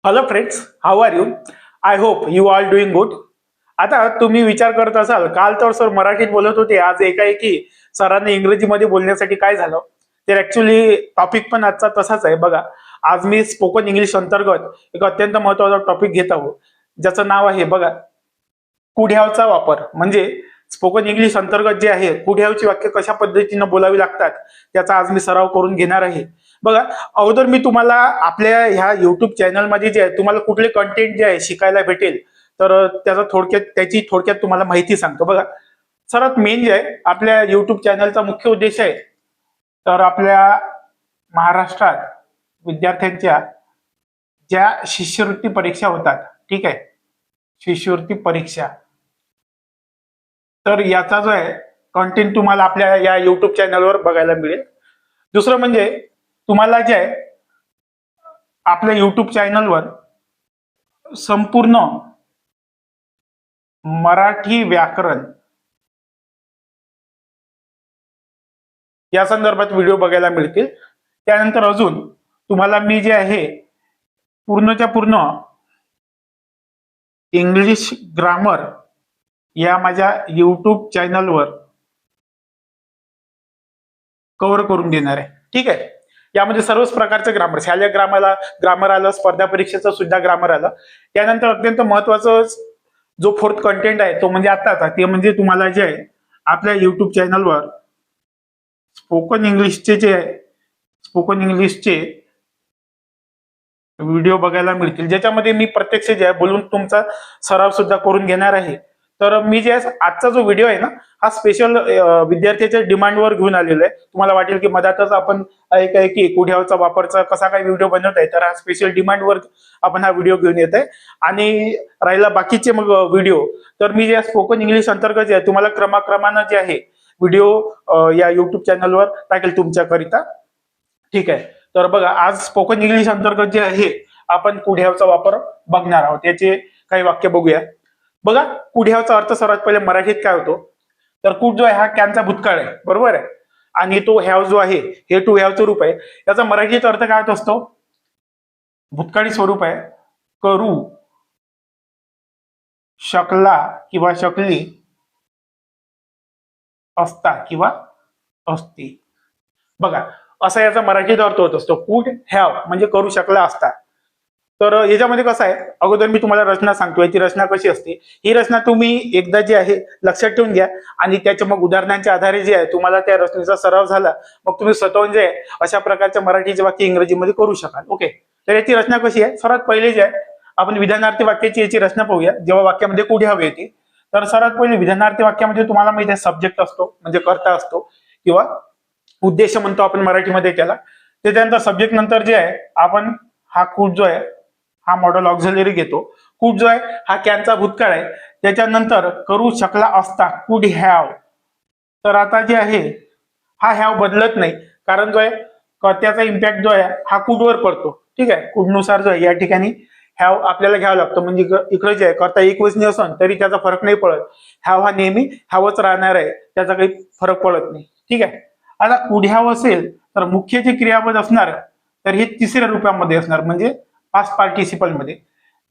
Hello friends, how are you? I hope you are doing good. आता तुम्ही विचार करत असाल, काल तर सर मराठीत बोलत होते, आज एकाएकी सरांनी इंग्रजीमध्ये बोलण्यासाठी काय झालं. तर ऍक्च्युली टॉपिक पण आजचा तसाच आहे. बघा, आज मी स्पोकन इंग्लिश अंतर्गत एक अत्यंत महत्वाचा टॉपिक घेत आहोत, ज्याचं नाव आहे बघा, कुड हॅवचा वापर. म्हणजे स्पोकन इंग्लिश अंतर्गत जे आहे, कुड हॅवची वाक्य कशा पद्धतीने बोलावी लागतात त्याचा आज मी सराव करून घेणार आहे. बघा, अगोदर मी तुम्हाला आपल्या ह्या युट्यूब चॅनलमध्ये जे आहे तुम्हाला कुठले कंटेंट जे आहे शिकायला भेटेल, तर त्याची थोडक्यात तुम्हाला माहिती सांगतो. बघा, सर्वात मेन जे आहे आपल्या युट्यूब चॅनलचा मुख्य उद्देश आहे, तर आपल्या महाराष्ट्रात विद्यार्थ्यांच्या ज्या शिष्यवृत्ती परीक्षा होतात, ठीक आहे, शिष्यवृत्ती परीक्षा, तर याचा जो आहे कंटेंट तुम्हाला आपल्या या युट्यूब चॅनलवर बघायला मिळेल. दुसरं म्हणजे तुम्हाला जे आहे आपल्या युट्यूब चॅनलवर संपूर्ण मराठी व्याकरण या संदर्भात व्हिडिओ बघायला मिळतील. त्यानंतर अजून तुम्हाला मी जे आहे पूर्णच्या पूर्ण इंग्लिश ग्रामर या माझ्या युट्यूब चॅनलवर कव्हर करून देणार आहे. ठीक आहे, यामध्ये सर्वच प्रकारचं ग्रामर, शालेय ग्रामर आलं, स्पर्धा परीक्षेचं सुद्धा ग्रामर आलं. त्यानंतर अत्यंत महत्वाचं जो फोर्थ कंटेंट आहे तो म्हणजे आत्ताचा, ते म्हणजे तुम्हाला जे आहे आपल्या युट्यूब चॅनलवर स्पोकन इंग्लिशचे व्हिडिओ बघायला मिळतील, ज्याच्यामध्ये मी प्रत्यक्ष जे आहे बोलून तुमचा सराव सुद्धा करून घेणार आहे. तर मी जे आजचा जो व्हिडिओ आहे ना, हा स्पेशल विद्यार्थ्याच्या डिमांडवर घेऊन आलेला आहे. तुम्हाला वाटेल की मधातच आपण की कुड हॅवचा वापरचा कसा काय व्हिडिओ बनवत आहे, तर हा स्पेशल डिमांडवर आपण हा व्हिडिओ घेऊन येत आहे. आणि राहिला बाकीचे मग व्हिडिओ, तर मी जे स्पोकन इंग्लिश अंतर्गत जे आहे तुम्हाला क्रमाक्रमानं जे आहे व्हिडिओ या युट्यूब चॅनलवर टाकेल तुमच्याकरिता. ठीक आहे, तर बघा, आज स्पोकन इंग्लिश अंतर्गत जे आहे आपण कुड हॅवचा वापर बघणार आहोत. याचे काही वाक्य बघूया. बघा, कुड हॅवचा अर्थ सर्वात पहिले मराठीत काय होतो, तर कुड जो आहे हा कॅनचा भूतकाळ आहे, बरोबर आहे. आणि तो हॅव जो आहे हे टू हॅवचं रूप आहे. याचा मराठीत अर्थ काय होत असतो, भूतकाळी स्वरूप आहे. करू शकला किंवा शकली, असता किंवा असती. बघा, असा याचा मराठीत अर्थ होत असतो. कुड हॅव म्हणजे करू शकला असता. तर याच्यामध्ये कसं आहे, अगोदर मी तुम्हाला रचना सांगतो, याची रचना कशी असते. ही रचना तुम्ही एकदा जी आहे लक्षात ठेवून घ्या, आणि त्याच्या मग उदाहरणांच्या आधारे जे आहे तुम्हाला त्या रचनेचा सराव झाला, मग तुम्ही स्वतःहून जे आहे अशा प्रकारच्या मराठीचे वाक्य इंग्रजीमध्ये करू शकाल. ओके, तर याची रचना कशी आहे, सर्वात पहिले जे आहे आपण विधानार्थी वाक्याची याची रचना पाहूया. जेव्हा वाक्यामध्ये कुड हॅव येते, तर सर्वात पहिले विधानार्थी वाक्यामध्ये तुम्हाला माहिती आहे सब्जेक्ट असतो, म्हणजे कर्ता असतो, किंवा उद्देश म्हणतो आपण मराठीमध्ये त्याला. त्याच्यानंतर सब्जेक्ट नंतर जे आहे आपण हा कुड जो आहे हा मॉडल ऑक्झिलरी घेतो. कुड जो आहे हा कॅनचा भूतकाळ आहे. त्याच्यानंतर करू शकला असता, कुड हॅव. तर आता जे आहे हा हॅव बदलत नाही, कारण जो आहे कर्त्याचा इम्पॅक्ट जो आहे हा कुडवर पडतो. ठीक आहे, कुडनुसार जो आहे या ठिकाणी हॅव आपल्याला घ्यावं लागतं. म्हणजे इकडे जे आहे कर्ता एकवचनी असन तरी त्याचा फरक नाही पडत. हॅव हा नेहमी हॅवच राहणार आहे, त्याचा काही फरक पडत नाही. ठीक आहे, आता कुड हॅव असेल तर मुख्य जे क्रियापद असणार तर हे तिसऱ्या रूपामध्ये असणार, म्हणजे पास्ट पार्टिसिपल मध्ये.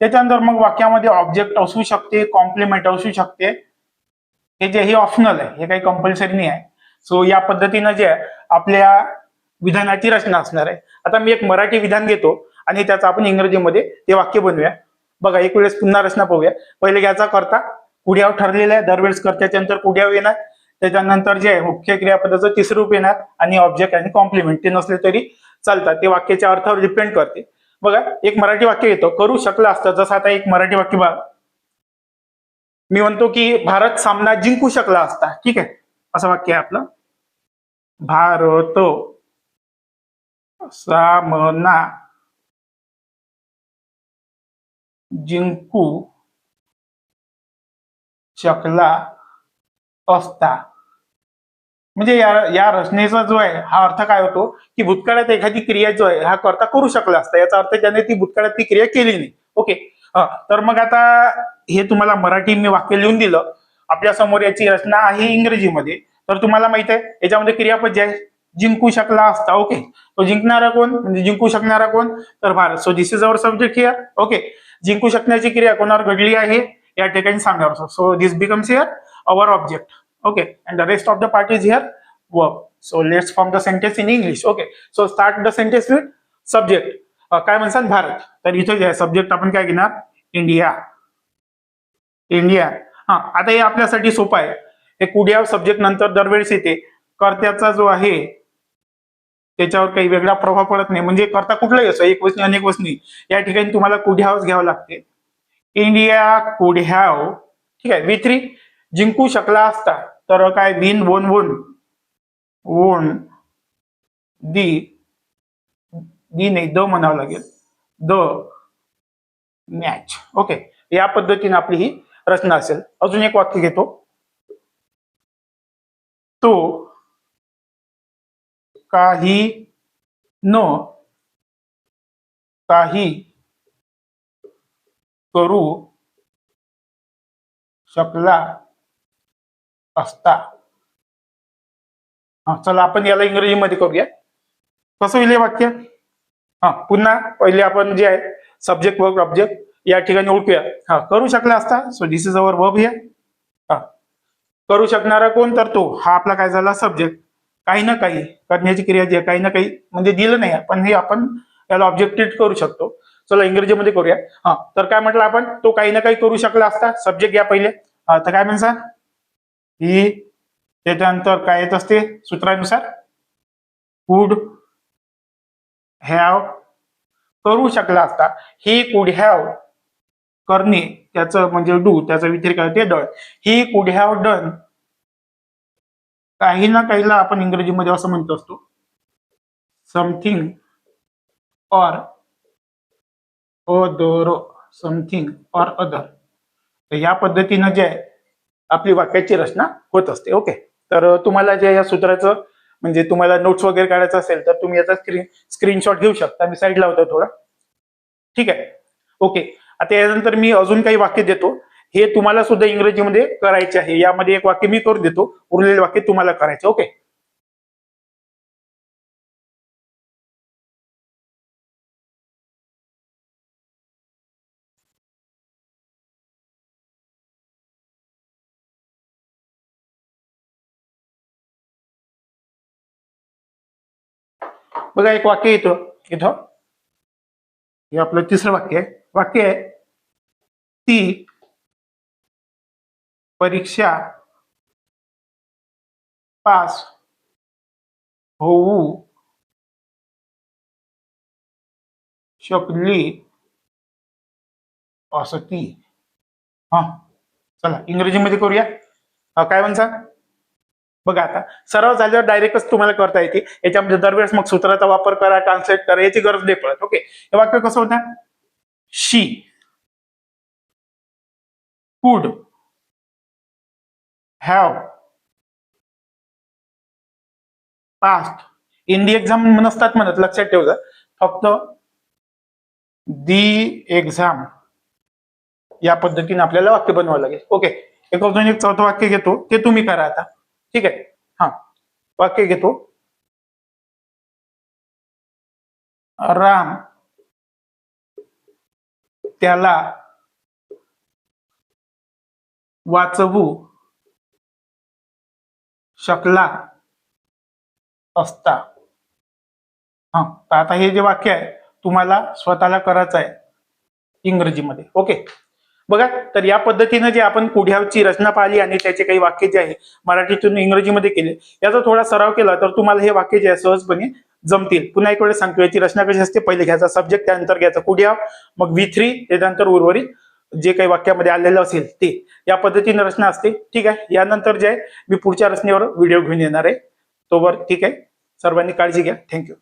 त्याच्यानंतर मग वाक्यामध्ये ऑब्जेक्ट असू शकते, कॉम्प्लिमेंट असू शकते. हे जे हे ऑप्शनल आहे, हे काही कंपल्सरी नाही आहे. सो या पद्धतीनं जे आहे आपल्या विधानाची रचना असणार आहे. आता मी एक मराठी विधान घेतो आणि त्याचं आपण इंग्रजीमध्ये ते वाक्य बनवूया. बघा, एक वेळेस पुन्हा रचना पाहूया. पहिले घ्यायचा करता कुड हॅव ठरलेला आहे, दरवेळेस कर्त्याच्या नंतर कुड हॅव येणार. त्याच्यानंतर जे आहे मुख्य क्रियापदाचं तिसरं रूप येणार, आणि ऑब्जेक्ट आणि कॉम्प्लिमेंट ते नसले तरी चालतात, ते वाक्याच्या अर्थावर डिपेंड करते. बघा, एक मराठी वाक्य येतो, करू शकला असतं. जसं आता एक मराठी वाक्य बघा, मी म्हणतो की भारत सामना जिंकू शकला असता. ठीक आहे, असं वाक्य आहे आपलं. भारत सामना जिंकू शकला असता. म्हणजे या रचनेचा जो आहे हा अर्थ काय होतो की भूतकाळात एखादी क्रिया जो आहे हा करता करू शकला असता, याचा अर्थ त्याने ती भूतकाळात ती क्रिया केली नाही. ओके, तर मग आता हे तुम्हाला मराठी मी वाक्य लिहून दिलं. आपल्या समोर याची रचना आहे इंग्रजीमध्ये. तर तुम्हाला माहित आहे याच्यामध्ये क्रियापद जे आहे जिंकू शकला असता. ओके, तो जिंकणारा कोण म्हणजे जिंकू शकणारा कोण तर Bharat. So this is our subject here. Okay, जिंकू शकण्याची क्रिया कोणावर घडली आहे या ठिकाणी सांगणार. So this becomes here our object. Okay, and the rest of the part is here verb. So let's form the sentence in English. Okay, so start the sentence with subject. काय म्हणतात भारत. तर इथे जे सब्जेक्ट आपण काय घेणार India. India. हा, आता हे आपल्यासाठी सोपं आहे. हे कुड हॅव सब्जेक्ट नंतर दरवेळेस येते. कर्त्याचा जो आहे त्याच्यावर काही वेगळा प्रभाव पडत नाही. म्हणजे कर्ता कुठलाही असो, एक वचनी अनेक वचनी, या ठिकाणी तुम्हाला कुड हॅवच घ्यावं लागते. इंडिया कुड हॅव. ठीक आहे. V3 जिंकू शकला असता तर काय विन वोन दी नाही द म्हणावं लागेल. The match. ओके, या पद्धतीने आपली ही रचना असेल. अजून एक वाक्य घेतो. तो काही करू शकला असता. चला आपण याला इंग्रजीमध्ये करूया. कसं होईल हे वाक्य. पुन्हा पहिले आपण जे आहे सब्जेक्ट वर्ब ऑब्जेक्ट या ठिकाणी ओळखूया. करू शकला असता. So this is our verb here. करू शकणारा कोण तर तो. हा आपला काय झाला सब्जेक्ट. काही ना काही करण्याची क्रिया जी आहे काही ना काही म्हणजे दिलं नाही पण हे आपण याला ऑब्जेक्ट ट्रीट करू शकतो. चला इंग्रजीमध्ये करूया. तर काय म्हटलं आपण तो काही ना काही करू शकला असता. सब्जेक्ट घ्या पहिले. तर काय म्हणसा ही त्याच्यानंतर काय येत असते सूत्रानुसार कुड हॅव. करू शकला असता. ही कुड हॅव करणे त्याचं म्हणजे डू त्याचा व्यतिरिक्त ते done. He could have done. काही ना काहीला आपण इंग्रजीमध्ये असं म्हणतो असतो something or other. Something or other. तर या पद्धतीनं जे आहे आपली वाक्याची रचना होत असते. ओके, तर तुम्हाला जे या सूत्राचं म्हणजे तुम्हाला नोट्स वगैरे काढायचं असेल तर तुम्ही याचा स्क्रीनशॉट घेऊ शकता. मी साईडला होतो थोडा. ठीक आहे. ओके, आता यानंतर मी अजून काही वाक्य देतो. हे तुम्हाला सुद्धा इंग्रजीमध्ये करायचे आहे. यामध्ये एक वाक्य मी करून देतो, उरलेले वाक्य तुम्हाला करायचे. ओके, बघा एक वाक्य येतं इथं. हे आपलं तिसरं वाक्य आहे. वाक्य आहे ती परीक्षा पास होऊ शकली असती. चला इंग्रजीमध्ये करूया. काय म्हणता बघा. आता सराव झाल्यावर डायरेक्टच तुम्हाला करता येते. याच्यामध्ये दरवेळेस मग सूत्राचा वापर करा ट्रान्सलेट करा याची गरज नाही पडत. ओके, हे वाक्य कसं होतं. शी कुड have past. In the exam नसतात म्हणत लक्षात ठेवलं. फक्त दी एक्झाम या पद्धतीने आपल्याला वाक्य बनवावं लागेल. ओके, एक अजून एक चौथं वाक्य घेतो ते तुम्ही करा आता. ठीक आहे. वाक्य घेतो. राम त्याला वाचवू शकला असता. तर आता हे जे वाक्य आहे तुम्हाला स्वतःला करायचं आहे इंग्रजीमध्ये. ओके, बघा. तर या पद्धतीने जे आपण कुड हॅवची रचना पाहिली आणि त्याचे काही वाक्य जे आहे मराठीतून इंग्रजीमध्ये केले याचा थोडा सराव केला तर तुम्हाला हे वाक्य जे आहे सहजपणे जमतील. पुन्हा एक वेळेस सांगतो याची रचना कशी असते. पहिले घ्यायचा सब्जेक्ट त्यानंतर घ्यायचा कुड हॅव मग V3 त्याच्यानंतर उर्वरित जे काही वाक्यामध्ये आलेलं असेल ते या पद्धतीने रचना असते. ठीक आहे. यानंतर जे आहे मी पुढच्या रचनेवर व्हिडिओ घेऊन येणार आहे. तोवर ठीक आहे. सर्वांनी काळजी घ्या. थँक्यू.